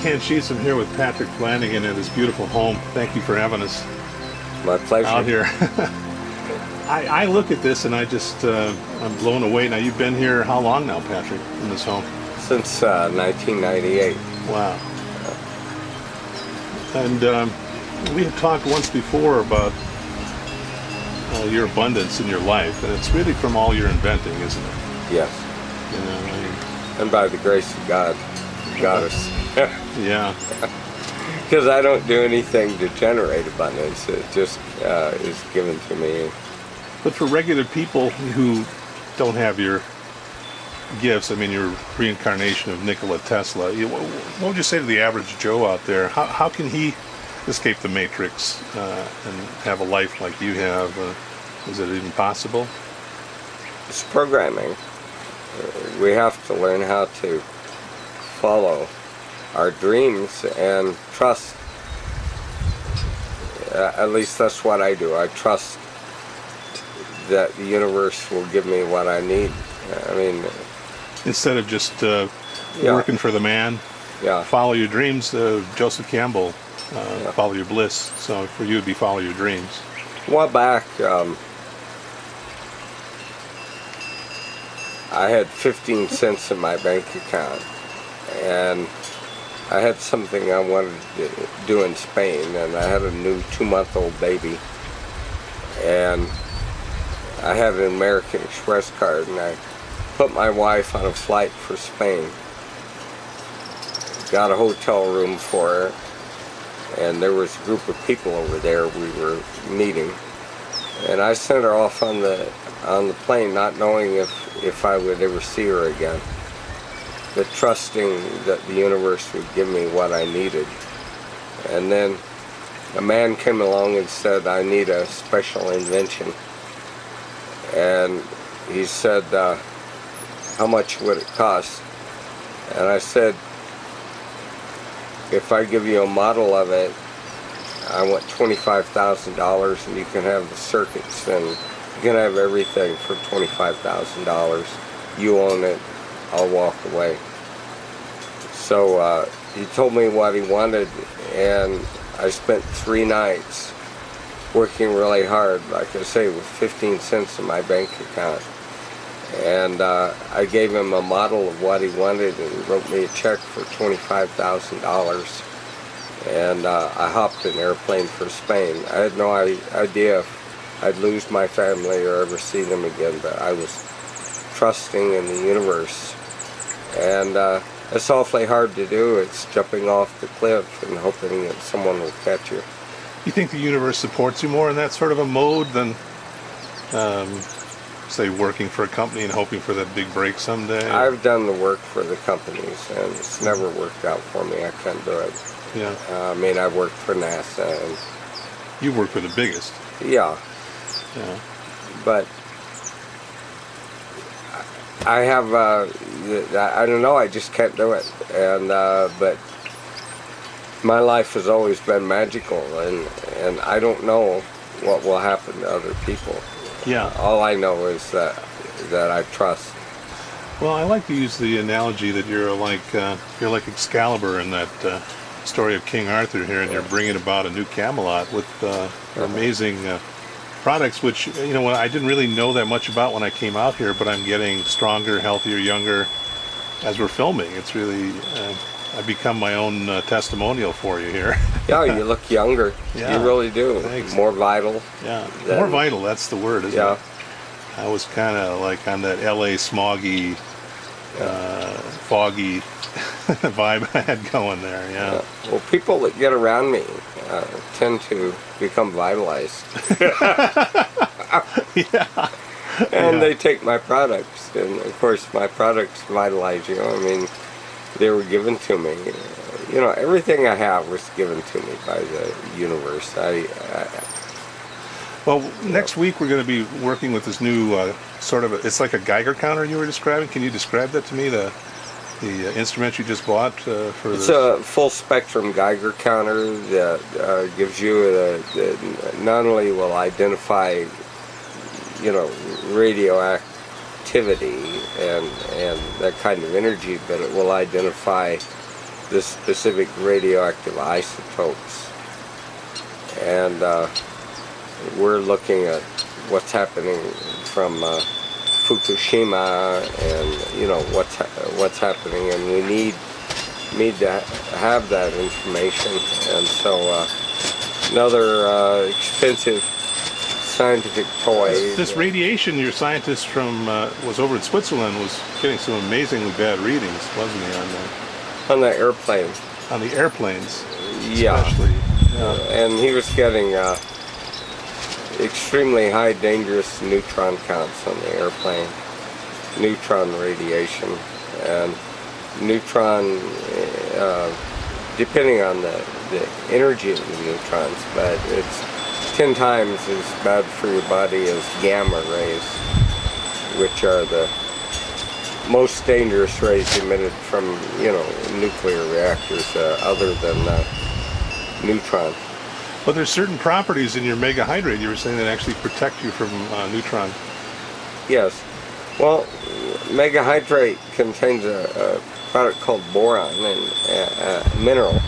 Ken Sheets. I'm here with Patrick Flanagan at his beautiful home. Thank you for having us My pleasure. out here. I look at this and I just, I'm blown away. Now, you've been here how long now, Patrick, in this home? Since 1998. Wow. And we had talked once before about your abundance in your life, and it's really from all your inventing, isn't it? Yes. You know, I mean, And by the grace of God, got us. yeah. Because I don't do anything to generate abundance. It just is given to me. But for regular people who don't have your gifts, I mean, your reincarnation of Nikola Tesla, what would you say to the average Joe out there? How can he escape the matrix and have a life like you have? Is it even possible? It's programming. We have to learn how to follow our dreams and trust. At least that's what I do. I trust that the universe will give me what I need. I mean, Instead of just Yeah. working for the man, yeah. follow your dreams. Joseph Campbell, follow your bliss. So for you, it'd be follow your dreams. A while back, I had 15 cents in my bank account, and I had something I wanted to do in Spain, and I had a new 2-month-old baby, and I had an American Express card, and I put my wife on a flight for Spain, got a hotel room for her, and there was a group of people over there we were meeting, and I sent her off on the plane, not knowing if I would ever see her again, but trusting that the universe would give me what I needed. And then a man came along and said, I need a special invention. And he said, how much would it cost? And I said, if I give you a model of it, I want $25,000, and you can have the circuits, and you can have everything for $25,000. You own it, I'll walk away. So he told me what he wanted, and I spent 3 nights working really hard, like I say, with 15 cents in my bank account. And I gave him a model of what he wanted, and he wrote me a check for $25,000. And I hopped an airplane for Spain. I had no idea if I'd lose my family or ever see them again, but I was trusting in the universe. And it's awfully hard to do. It's jumping off the cliff and hoping that someone will catch you. You think the universe supports you more in that sort of a mode than, say, working for a company and hoping for that big break someday? I've done the work for the companies, and it's never worked out for me. I can't do it. Yeah. I mean, I worked for NASA. And You work for the biggest. yeah. Yeah. But I have, I don't know, I just can't do it. And but my life has always been magical, and I don't know what will happen to other people. Yeah. All I know is that I trust. Well, I like to use the analogy that you're like Excalibur in that story of King Arthur here, and you're bringing about a new Camelot with amazing products, which, you know, I didn't really know that much about when I came out here, but I'm getting stronger, healthier, younger as we're filming. It's really, I've become my own testimonial for you here. Yeah, you look younger. Yeah. You really do. Thanks. More vital. Yeah, more vital, that's the word, isn't Yeah. it? I was kind of like on that LA smoggy, foggy vibe I had going there, yeah. Well, people that get around me tend to become vitalized. Yeah. And they take my products, and of course my products vitalize you. I mean, they were given to me. You know, everything I have was given to me by the universe. Well, next week we're going to be working with this new sort of, it's like a Geiger counter you were describing. Can you describe that to me, the instrument you just bought for It's this? a full spectrum Geiger counter that gives you not only will identify, you know, radioactivity and that kind of energy, but it will identify the specific radioactive isotopes. And we're looking at what's happening from Fukushima, and you know what's happening, and we need to have that information. And so another expensive scientific toy. This radiation, your scientist from was over in Switzerland, was getting some amazingly bad readings, wasn't he, On the airplane. on the airplanes? Yeah. Especially. Yeah. And he was getting extremely high dangerous neutron counts on the airplane. Neutron radiation. And neutron, depending on the energy of the neutrons, but it's 10 times as bad for your body as gamma rays, which are the most dangerous rays emitted from, you know, nuclear reactors, other than neutron. But there's certain properties in your megahydrate you were saying that actually protect you from neutron. Yes. Well, megahydrate contains a product called boron, and a mineral.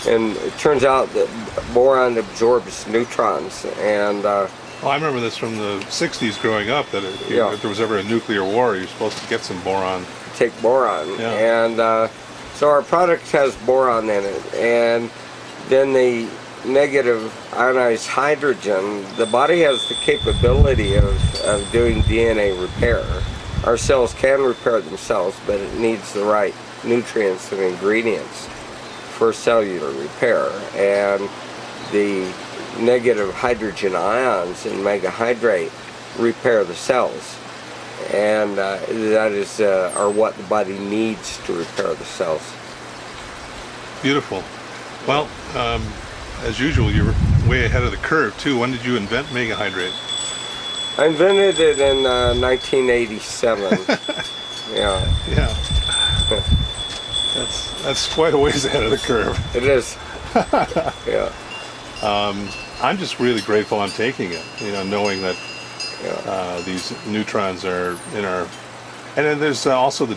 And it turns out that boron absorbs neutrons, and Well, I remember this from the 60s growing up, that if there was ever a nuclear war, you're supposed to get some boron. take boron. Yeah. And so our product has boron in it, and then the negative ionized hydrogen, the body has the capability of doing DNA repair. Our cells can repair themselves, but it needs the right nutrients and ingredients for cellular repair. And the negative hydrogen ions in megahydrate repair the cells, and that is are what the body needs to repair the cells. Beautiful. Well, as usual, you're way ahead of the curve too. When did you invent megahydrate? I invented it in 1987. Yeah. Yeah. That's quite a ways ahead of the curve. It is. Yeah. I'm just really grateful I'm taking it, you know, knowing that these neutrons are in our... And then there's also the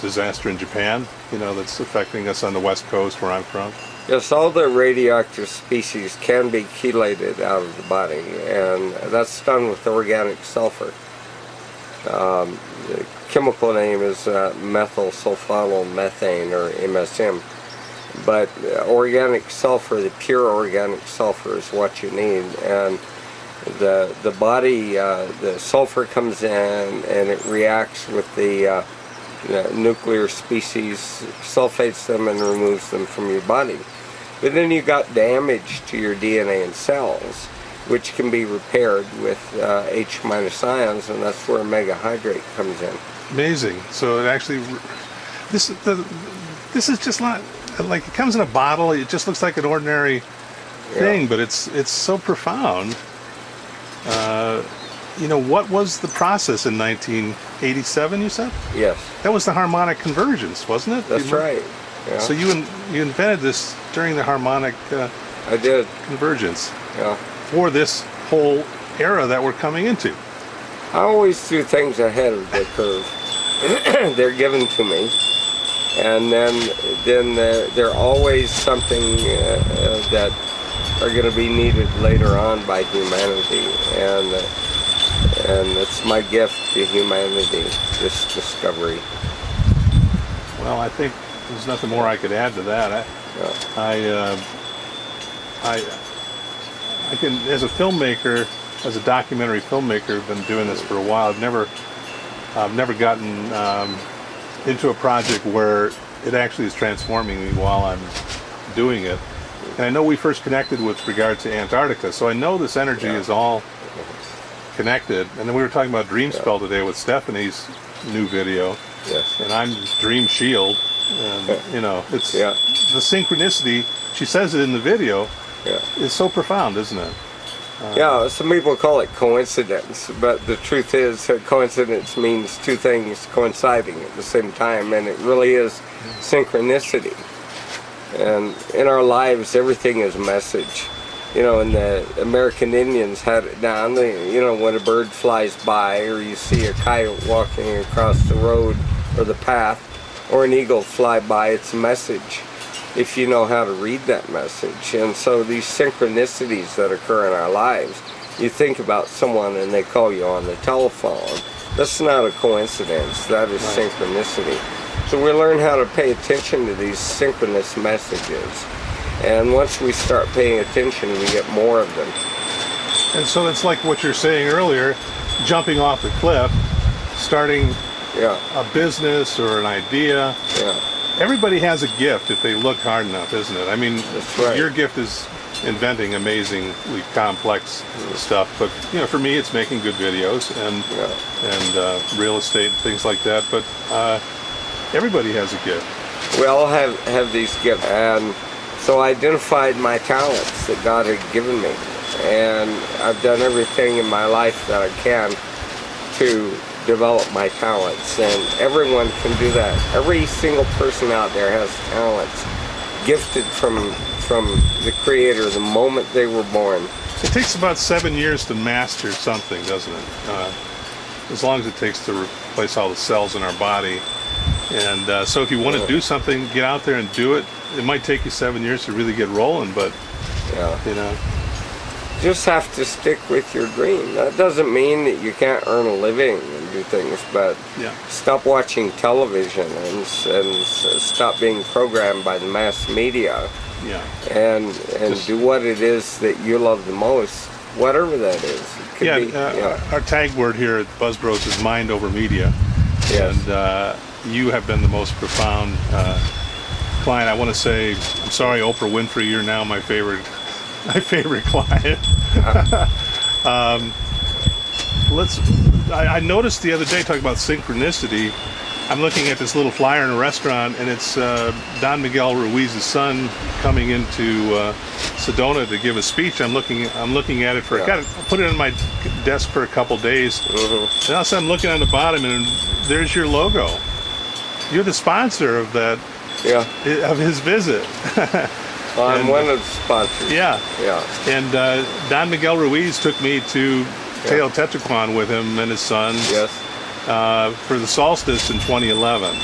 disaster in Japan, you know, that's affecting us on the west coast where I'm from. Yes, all the radioactive species can be chelated out of the body, and that's done with organic sulfur. The chemical name is methyl sulfonyl methane, or MSM. But organic sulfur, the pure organic sulfur, is what you need. And the body, the sulfur comes in and it reacts with the nuclear species, sulfates them and removes them from your body. But then you got damage to your DNA and cells, which can be repaired with H- ions, and that's where megahydrate comes in. Amazing. So it actually, this is just not like, it comes in a bottle. It just looks like an ordinary thing, but it's so profound. You know, what was the process in 1987? You said? Yes. That was the harmonic convergence, wasn't it? That's right. Yeah. So you invented this during the harmonic I did. convergence. Yeah. For this whole era that we're coming into. I always do things ahead of the curve. They're given to me, and then they're always something that are going to be needed later on by humanity, and it's my gift to humanity, this discovery. Well, I think there's nothing more I could add to that. I can, as a filmmaker, as a documentary filmmaker, I've been doing this for a while. I've never gotten into a project where it actually is transforming me while I'm doing it. And I know we first connected with regard to Antarctica, so I know this energy is all connected. And then we were talking about Dream Spell today with Stephanie's new video. Yes. And I'm Dream Shield. And, you know, it's the synchronicity, she says it in the video, is so profound, isn't it? Yeah, some people call it coincidence, but the truth is that coincidence means two things coinciding at the same time, and it really is synchronicity. And in our lives, everything is a message. You know, and the American Indians had it down. You know, when a bird flies by, or you see a coyote walking across the road or the path, or an eagle fly by, it's a message if you know how to read that message. And so these synchronicities that occur in our lives, you think about someone and they call you on the telephone. That's not a coincidence, that is synchronicity. So we learn how to pay attention to these synchronous messages. And once we start paying attention, we get more of them. And so it's like what you're saying earlier, jumping off the cliff, starting a business or an idea. Everybody has a gift if they look hard enough, isn't it? I mean, that's right. Your gift is inventing amazingly complex stuff, but you know, for me, it's making good videos and real estate and things like that. But everybody has a gift. We all have these gifts, and so I identified my talents that God had given me, and I've done everything in my life that I can to develop my talents, and everyone can do that. Every single person out there has talents gifted from the Creator the moment they were born. It takes about 7 years to master something, doesn't it? As long as it takes to replace all the cells in our body. And so if you want to do something, get out there and do it. It might take you 7 years to really get rolling, but you know. Just have to stick with your dream. That doesn't mean that you can't earn a living and do things, but stop watching television and stop being programmed by the mass media. And do what it is that you love the most, whatever that is. It could be, our tag word here at Buzz Bros is mind over media. And you have been the most profound client. I want to say, I'm sorry, Oprah Winfrey, you're now my favorite client. I noticed the other day, talking about synchronicity, I'm looking at this little flyer in a restaurant, and it's Don Miguel Ruiz's son coming into Sedona to give a speech. I'm looking at it for I put it on my desk for a couple days. And also I'm looking on the bottom, and there's your logo. You're the sponsor of that. Of his visit. Well, I'm one of the sponsors. And Don Miguel Ruiz took me to Teotihuacan with him and his son for the solstice in 2011.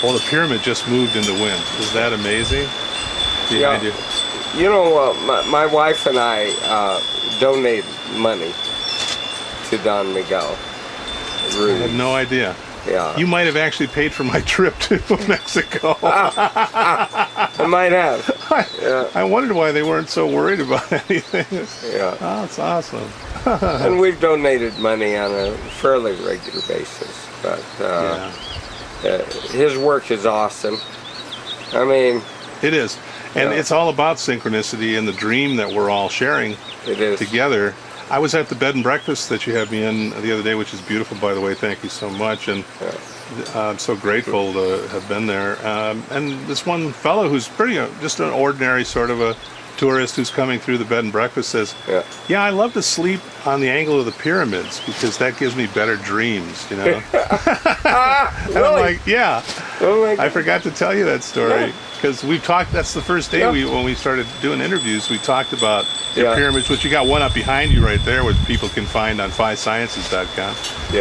Well, the pyramid just moved in the wind. Is that amazing? Behind you. You know, my wife and I donated money to Don Miguel Ruiz. I had no idea. You might have actually paid for my trip to Mexico. I might have. I wondered why they weren't so worried about anything. Oh, that's awesome. And we've donated money on a fairly regular basis. But his work is awesome. I mean... It is. And it's all about synchronicity and the dream that we're all sharing together. I was at the bed and breakfast that you had me in the other day, which is beautiful, by the way. Thank you so much. And I'm so grateful to have been there. And this one fellow who's pretty, just an ordinary sort of a tourist who's coming through the bed and breakfast says, I love to sleep on the angle of the pyramids because that gives me better dreams, you know? And I'm like, Oh my God. I forgot to tell you that story. Because we've talked, that's the first day when we started doing interviews, we talked about the pyramids, which you got one up behind you right there, which people can find on phisciences.com to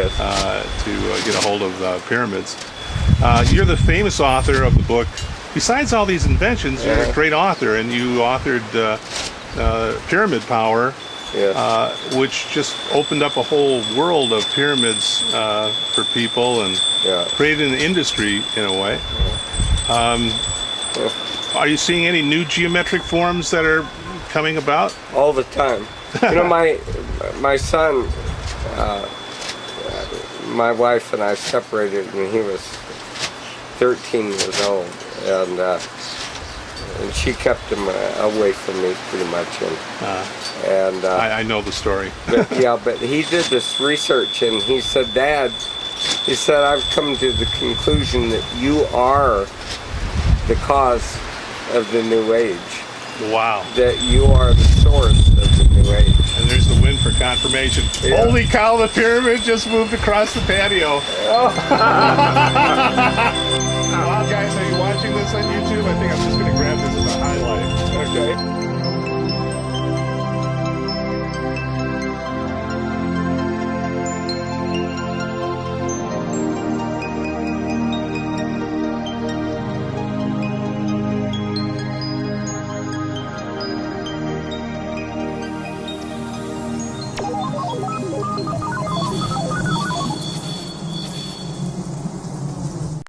get a hold of pyramids. You're the famous author of the book. Besides all these inventions, you're a great author, and you authored Pyramid Power, which just opened up a whole world of pyramids for people and created an industry in a way. Are you seeing any new geometric forms that are coming about? All the time. You know, my son, my wife and I separated when he was 13 years old, and she kept him away from me pretty much. And I know the story. but he did this research, and he said, Dad, he said, I've come to the conclusion that you are the cause of the New Age. Wow. That you are the source of the New Age. And there's the win for confirmation. Holy cow, the pyramid just moved across the patio. Wow, guys, are you watching this on YouTube? I think I'm just going to grab this as a highlight. Okay.